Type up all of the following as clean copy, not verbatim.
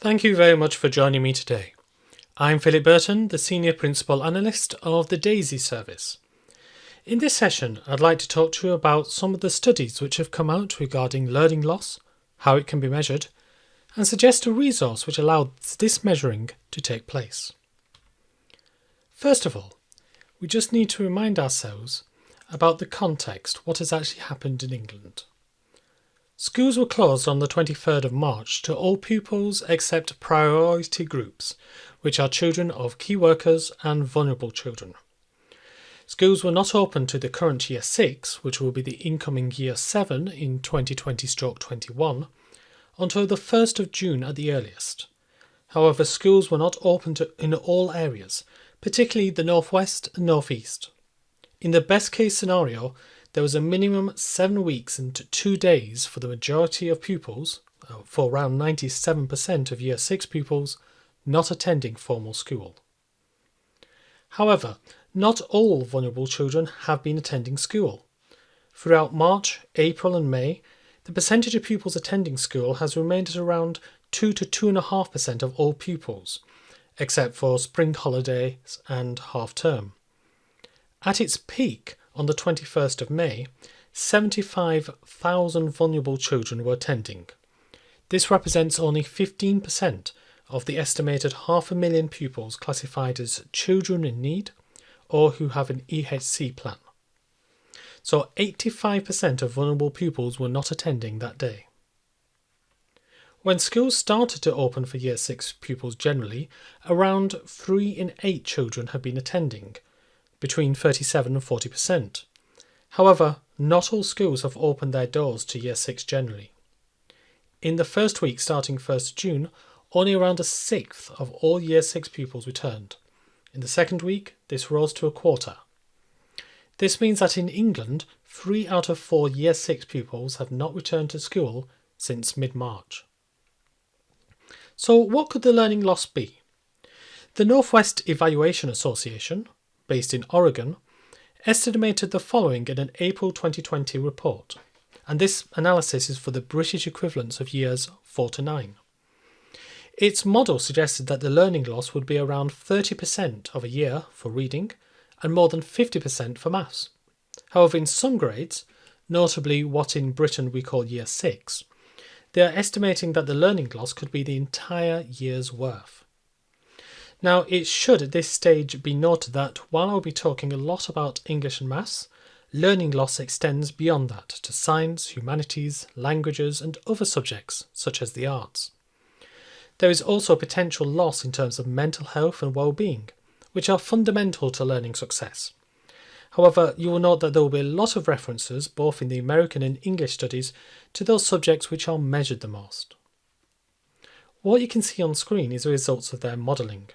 Thank you very much for joining me today. I'm Phillip Burton, the Senior Principal Analyst of the DAISI service. In this session, I'd like to talk to you about some of the studies which have come out regarding learning loss, how it can be measured, and suggest a resource which allows this measuring to take place. First of all, we just need to remind ourselves about the context, what has actually happened in England. Schools were closed on the 23rd of March to all pupils except priority groups, which are children of key workers and vulnerable children. Schools were not open to the current Year 6, which will be the incoming Year 7 in 2020/21, until the 1st of June at the earliest. However, schools were not open in all areas, particularly the North West and North East. In the best case scenario, there was a minimum 7 weeks and 2 days for the majority of pupils, for around 97% of Year 6 pupils, not attending formal school. However, not all vulnerable children have been attending school. Throughout March, April and May, the percentage of pupils attending school has remained at around 2 to 2.5% of all pupils, except for spring holidays and half term. At its peak, on the 21st of May, 75,000 vulnerable children were attending. This represents only 15% of the estimated 500,000 pupils classified as children in need or who have an EHC plan. So 85% of vulnerable pupils were not attending that day. When schools started to open for Year 6 pupils generally, around 3 in 8 children had been attending, between 37 and 40%. However, not all schools have opened their doors to Year 6 generally. In the first week starting 1st June, only around a sixth of all Year 6 pupils returned. In the second week, this rose to a quarter. This means that in England, 3 out of 4 Year 6 pupils have not returned to school since mid-March. So what could the learning loss be? The Northwest Evaluation Association, based in Oregon, estimated the following in an April 2020 report, and this analysis is for the British equivalents of years 4 to 9. Its model suggested that the learning loss would be around 30% of a year for reading and more than 50% for maths. However, in some grades, notably what in Britain we call Year 6, they are estimating that the learning loss could be the entire year's worth. Now, it should at this stage be noted that while I'll be talking a lot about English and maths, learning loss extends beyond that to science, humanities, languages and other subjects such as the arts. There is also potential loss in terms of mental health and well-being, which are fundamental to learning success. However, you will note that there will be a lot of references, both in the American and English studies, to those subjects which are measured the most. What you can see on screen is the results of their modelling.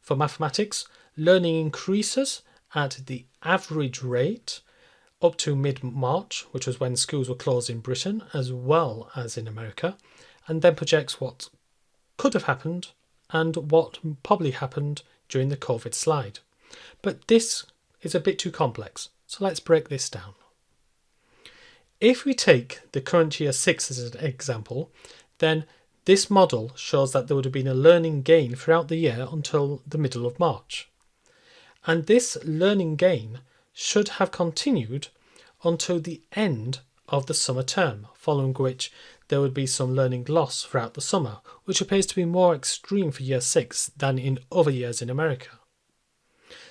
For mathematics, learning increases at the average rate up to mid-March, which was when schools were closed in Britain as well as in America, and then projects what could have happened and what probably happened during the COVID slide. But this is a bit too complex, so let's break this down. If we take the current Year 6 as an example, then this model shows that there would have been a learning gain throughout the year until the middle of March. And this learning gain should have continued until the end of the summer term, following which there would be some learning loss throughout the summer, which appears to be more extreme for Year 6 than in other years in America.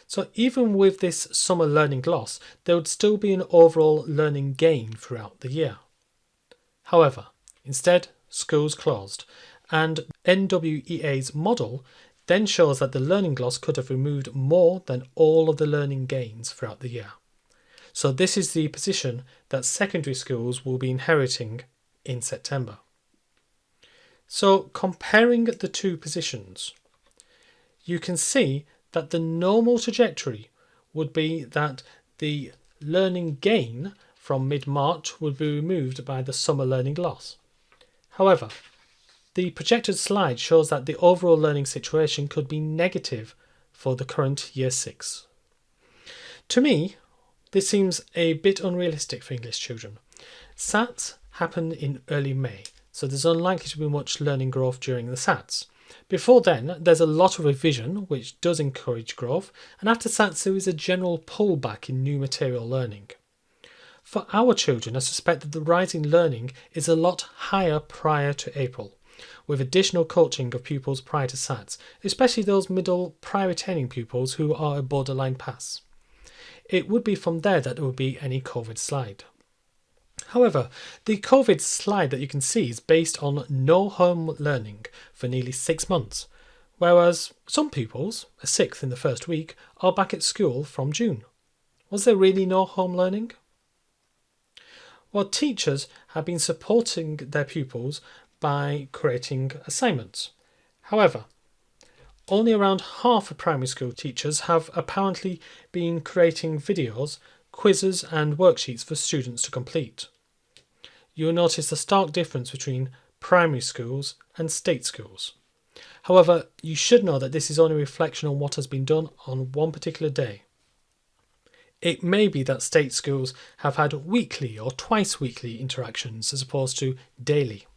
So even with this summer learning loss, there would still be an overall learning gain throughout the year. However, instead, schools closed, and NWEA's model then shows that the learning loss could have removed more than all of the learning gains throughout the year. So this is the position that secondary schools will be inheriting in September. So comparing the two positions, you can see that the normal trajectory would be that the learning gain from mid-March would be removed by the summer learning loss. However, the projected slide shows that the overall learning situation could be negative for the current Year 6. To me, this seems a bit unrealistic for English children. SATs happen in early May. so there's unlikely to be much learning growth during the SATs. Before then, there's a lot of revision, which does encourage growth, and after SATs there is a general pullback in new material learning. For our children, I suspect that the rise in learning is a lot higher prior to April, with additional coaching of pupils prior to SATs, especially those middle prior-attaining pupils who are a borderline pass. It would be from there that there would be any COVID slide. However, the COVID slide that you can see is based on no home learning for nearly 6 months, whereas some pupils, a sixth in the first week, are back at school from June. Was there really no home learning? Well, teachers have been supporting their pupils by creating assignments. However, only around half of primary school teachers have apparently been creating videos, quizzes and worksheets for students to complete. You will notice a stark difference between primary schools and state schools. However, you should know that this is only a reflection on what has been done on one particular day. It may be that state schools have had weekly or twice weekly interactions as opposed to daily.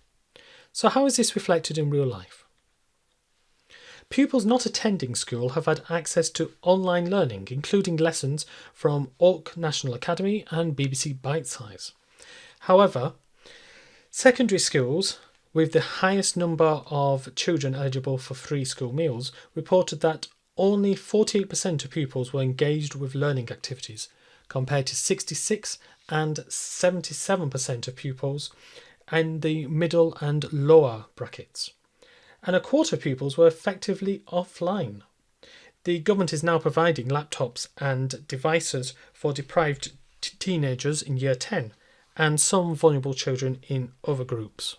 So how is this reflected in real life? Pupils not attending school have had access to online learning, including lessons from Oak National Academy and BBC Bitesize. However, secondary schools with the highest number of children eligible for free school meals reported that only 48% of pupils were engaged with learning activities, compared to 66 and 77% of pupils in the middle and lower brackets. And a quarter of pupils were effectively offline. The government is now providing laptops and devices for deprived teenagers in Year 10 and some vulnerable children in other groups.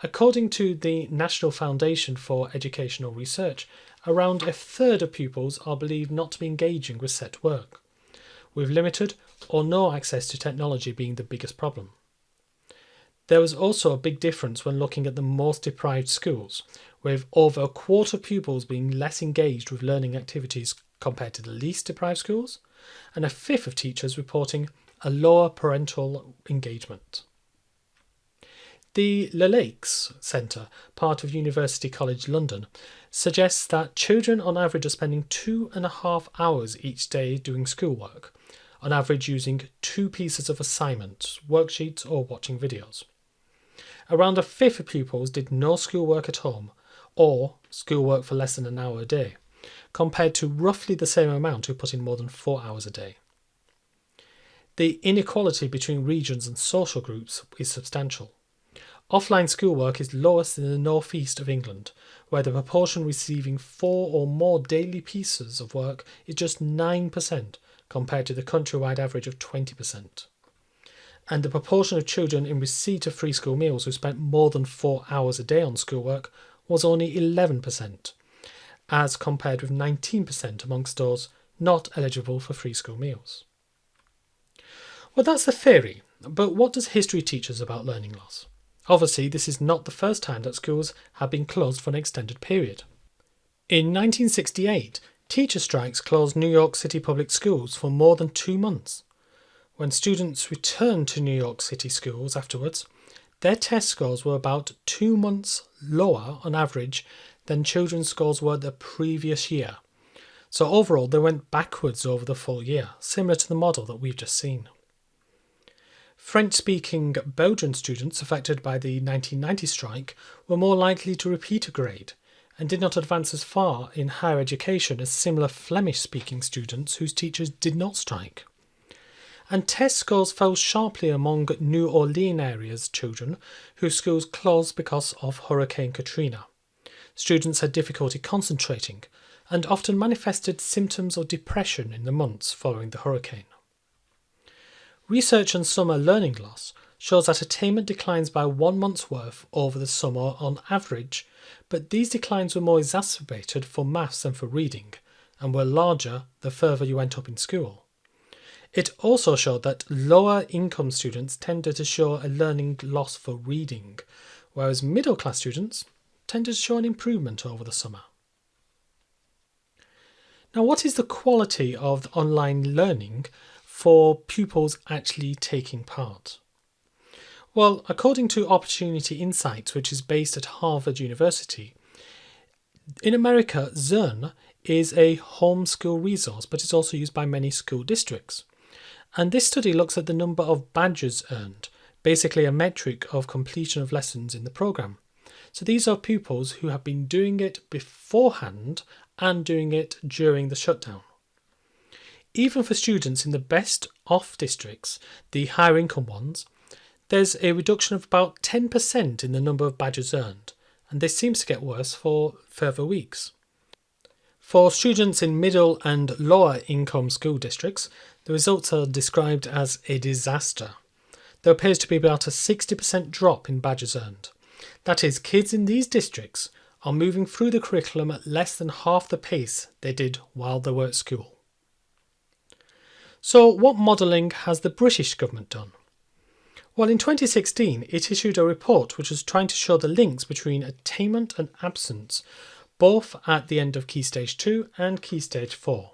According to the National Foundation for Educational Research, around a third of pupils are believed not to be engaging with set work, with limited or no access to technology being the biggest problem. There was also a big difference when looking at the most deprived schools, with over a quarter of pupils being less engaged with learning activities compared to the least deprived schools, and a fifth of teachers reporting a lower parental engagement. The Lakes Centre, part of University College London, suggests that children on average are spending 2.5 hours each day doing schoolwork, on average using 2 pieces of assignments, worksheets or watching videos. Around a fifth of pupils did no schoolwork at home, or schoolwork for less than an hour a day, compared to roughly the same amount who put in more than 4 hours a day. The inequality between regions and social groups is substantial. Offline schoolwork is lowest in the northeast of England, where the proportion receiving 4 or more daily pieces of work is just 9% compared to the countrywide average of 20%. And the proportion of children in receipt of free school meals who spent more than 4 hours a day on schoolwork was only 11%, as compared with 19% amongst those not eligible for free school meals. Well, that's the theory, but what does history teach us about learning loss? Obviously, this is not the first time that schools have been closed for an extended period. In 1968, teacher strikes closed New York City public schools for more than 2 months. When students returned to New York City schools afterwards, their test scores were about 2 months lower on average than children's scores were the previous year. So overall, they went backwards over the full year, similar to the model that we've just seen. French-speaking Belgian students affected by the 1990 strike were more likely to repeat a grade and did not advance as far in higher education as similar Flemish-speaking students whose teachers did not strike. And test scores fell sharply among New Orleans area's children whose schools closed because of Hurricane Katrina. Students had difficulty concentrating and often manifested symptoms of depression in the months following the hurricane. Research on summer learning loss shows that attainment declines by 1 month's worth over the summer on average, but these declines were more exacerbated for maths than for reading, and were larger the further you went up in school. It also showed that lower income students tended to show a learning loss for reading, whereas middle class students tended to show an improvement over the summer. Now, what is the quality of online learning for pupils actually taking part? Well, according to Opportunity Insights, which is based at Harvard University, in America, Zearn is a homeschool resource, but it's also used by many school districts. And this study looks at the number of badges earned, basically a metric of completion of lessons in the program. So these are pupils who have been doing it beforehand and doing it during the shutdown. Even for students in the best off districts, the higher income ones, there's a reduction of about 10% in the number of badges earned, and this seems to get worse for further weeks. For students in middle and lower income school districts, the results are described as a disaster. There appears to be about a 60% drop in badges earned. That is, kids in these districts are moving through the curriculum at less than half the pace they did while they were at school. So what modelling has the British government done? Well, in 2016, it issued a report which was trying to show the links between attainment and absence, both at the end of Key Stage 2 and Key Stage 4.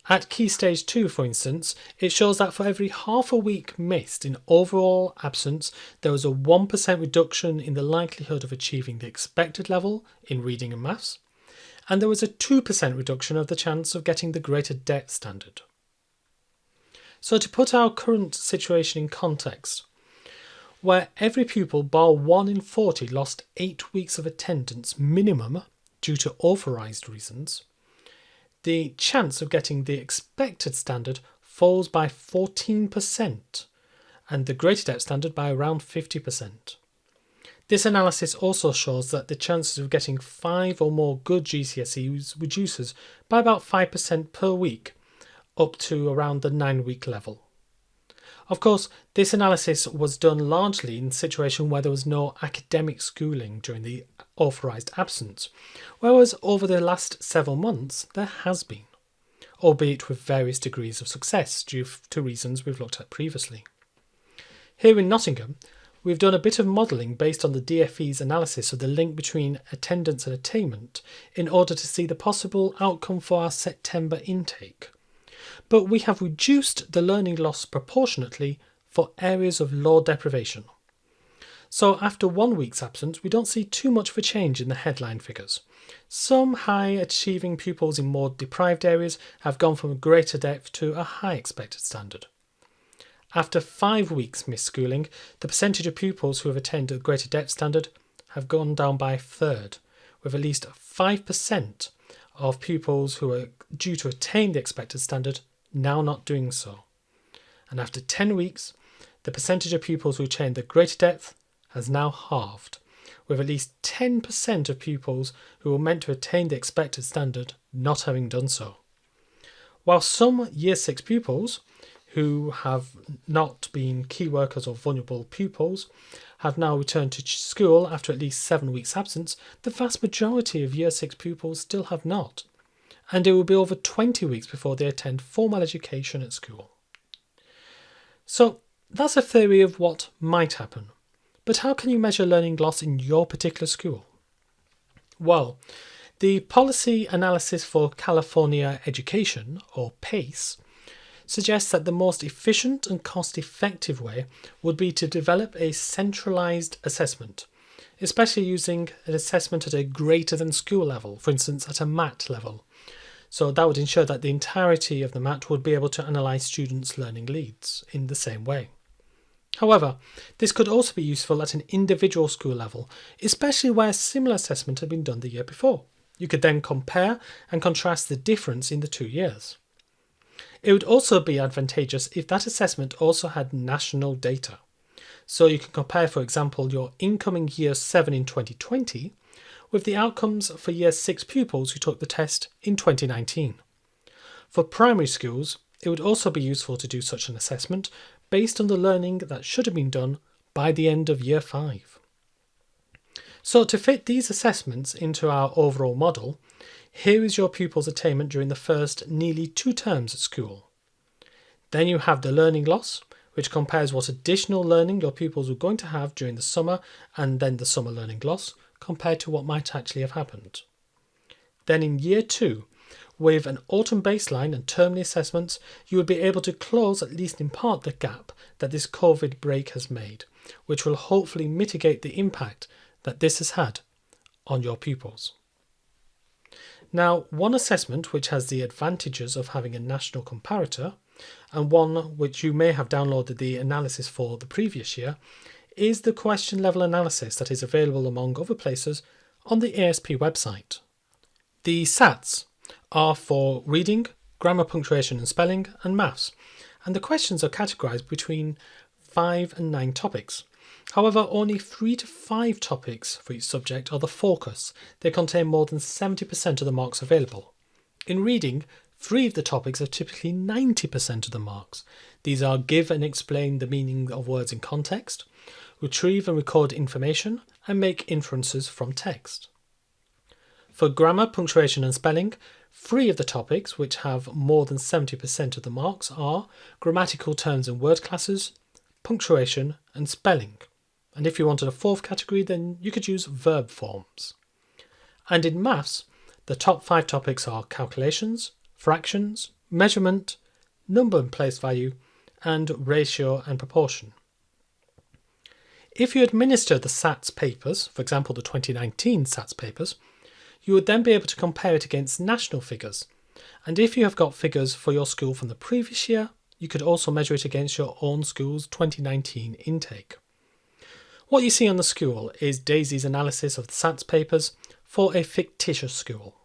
At Key Stage 2, for instance, it shows that for every half a week missed in overall absence, there was a 1% reduction in the likelihood of achieving the expected level in reading and maths, and there was a 2% reduction of the chance of getting the greater depth standard. So to put our current situation in context, where every pupil bar 1 in 40 lost 8 weeks of attendance minimum due to authorised reasons, the chance of getting the expected standard falls by 14% and the greater depth standard by around 50%. This analysis also shows that the chances of getting 5 or more good GCSEs reduces by about 5% per week, up to around the 9-week level. Of course, this analysis was done largely in a situation where there was no academic schooling during the authorised absence, whereas over the last several months there has been, albeit with various degrees of success due to reasons we've looked at previously. Here in Nottingham, we've done a bit of modelling based on the DFE's analysis of the link between attendance and attainment in order to see the possible outcome for our September intake. But we have reduced the learning loss proportionately for areas of low deprivation. So after 1 week's absence, we don't see too much of a change in the headline figures. Some high achieving pupils in more deprived areas have gone from a greater depth to a high expected standard. After 5 weeks missed schooling, the percentage of pupils who have attained a greater depth standard have gone down by a third, with at least 5% of pupils who are due to attain the expected standard now not doing so. And after 10 weeks, the percentage of pupils who attain the greater depth has now halved, with at least 10% of pupils who were meant to attain the expected standard not having done so. While some Year 6 pupils who have not been key workers or vulnerable pupils have now returned to school after at least 7 weeks absence, the vast majority of Year 6 pupils still have not, and it will be over 20 weeks before they attend formal education at school. So that's a theory of what might happen. But how can you measure learning loss in your particular school? Well, the Policy Analysis for California Education, or PACE, suggests that the most efficient and cost-effective way would be to develop a centralised assessment, especially using an assessment at a greater than school level, for instance at a MAT level. So that would ensure that the entirety of the MAT would be able to analyse students' learning leads in the same way. However, this could also be useful at an individual school level, especially where a similar assessment had been done the year before. You could then compare and contrast the difference in the 2 years. It would also be advantageous if that assessment also had national data. So you can compare, for example, your incoming Year 7 in 2020 with the outcomes for Year 6 pupils who took the test in 2019. For primary schools, it would also be useful to do such an assessment based on the learning that should have been done by the end of Year 5. So to fit these assessments into our overall model, here is your pupil's attainment during the first nearly 2 terms at school. Then you have the learning loss, which compares what additional learning your pupils were going to have during the summer and then the summer learning loss compared to what might actually have happened. Then in Year 2, With an autumn baseline and termly assessments, you would be able to close, at least in part, the gap that this COVID break has made, which will hopefully mitigate the impact that this has had on your pupils. Now, one assessment which has the advantages of having a national comparator, and one which you may have downloaded the analysis for the previous year, is the question level analysis that is available among other places on the ASP website. The SATs are for reading, grammar, punctuation and spelling, and maths, and the questions are categorised between 5 and 9 topics. However, only 3 to 5 topics for each subject are the focus. They contain more than 70% of the marks available. In reading, 3 of the topics are typically 90% of the marks. These are give and explain the meaning of words in context, retrieve and record information, and make inferences from text. For grammar, punctuation and spelling, 3 of the topics, which have more than 70% of the marks, are grammatical terms and word classes, punctuation and spelling. And if you wanted a 4th category, then you could use verb forms. And in maths, the top 5 topics are calculations, fractions, measurement, number and place value, and ratio and proportion. If you administer the SATs papers, for example the 2019 SATs papers, you would then be able to compare it against national figures. And if you have got figures for your school from the previous year, you could also measure it against your own school's 2019 intake. What you see on the school is DAISI's analysis of the SATs papers for a fictitious school.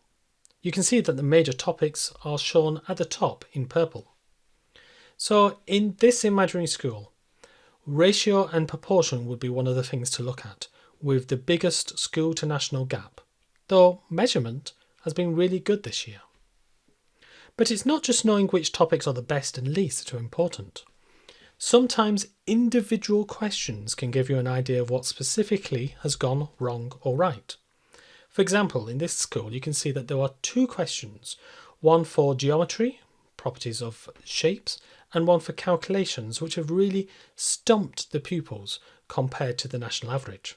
You can see that the major topics are shown at the top in purple. So in this imaginary school, ratio and proportion would be one of the things to look at, with the biggest school to national gap, though measurement has been really good this year. But it's not just knowing which topics are the best and least that are important. Sometimes individual questions can give you an idea of what specifically has gone wrong or right. For example, in this school you can see that there are 2 questions, one for geometry, properties of shapes, and one for calculations, which have really stumped the pupils compared to the national average.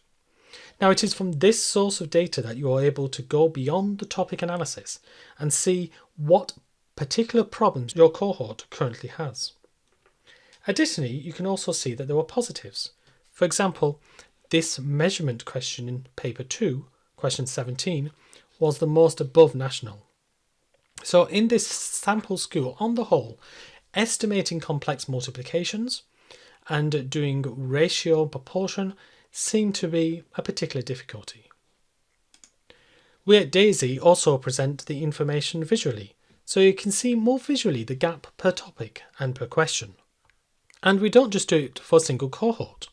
Now, it is from this source of data that you are able to go beyond the topic analysis and see what particular problems your cohort currently has. Additionally, you can also see that there were positives. For example, this measurement question in paper 2, question 17, was the most above national. So in this sample school, on the whole, estimating complex multiplications and doing ratio proportion seem to be a particular difficulty. We at DAISI also present the information visually, so you can see more visually the gap per topic and per question. And we don't just do it for a single cohort.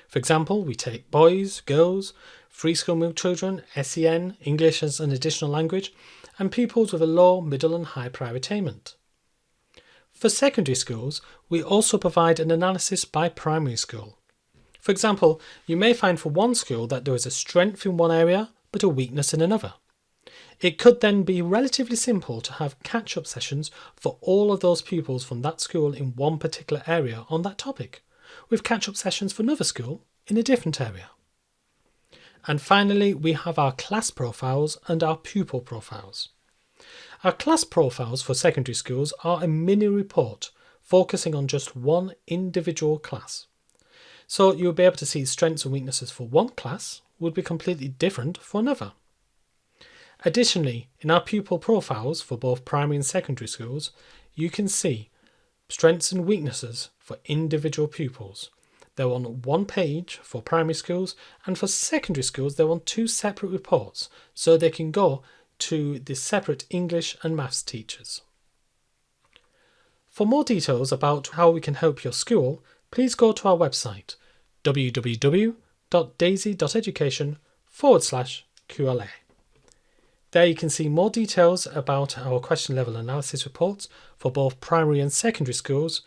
For example, we take boys, girls, free school meal children, SEN, English as an additional language, and pupils with a low, middle and high prior attainment. For secondary schools, we also provide an analysis by primary school. For example, you may find for one school that there is a strength in one area but a weakness in another. It could then be relatively simple to have catch-up sessions for all of those pupils from that school in one particular area on that topic, with catch-up sessions for another school in a different area. And finally, we have our class profiles and our pupil profiles. Our class profiles for secondary schools are a mini report focusing on just one individual class. So you'll be able to see strengths and weaknesses for one class would be completely different for another. Additionally, in our pupil profiles for both primary and secondary schools, you can see strengths and weaknesses for individual pupils. They're on one page for primary schools, and for secondary schools they're on 2 separate reports, so they can go to the separate English and maths teachers. For more details about how we can help your school, please go to our website www.daisi.education/QLA. There you can see more details about our question level analysis reports for both primary and secondary schools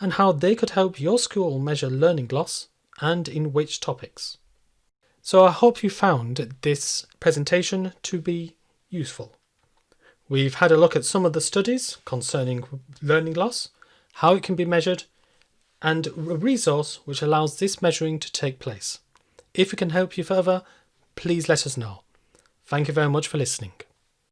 and how they could help your school measure learning loss and in which topics. So I hope you found this presentation to be useful. We've had a look at some of the studies concerning learning loss, how it can be measured, and a resource which allows this measuring to take place. If we can help you further, please let us know. Thank you very much for listening.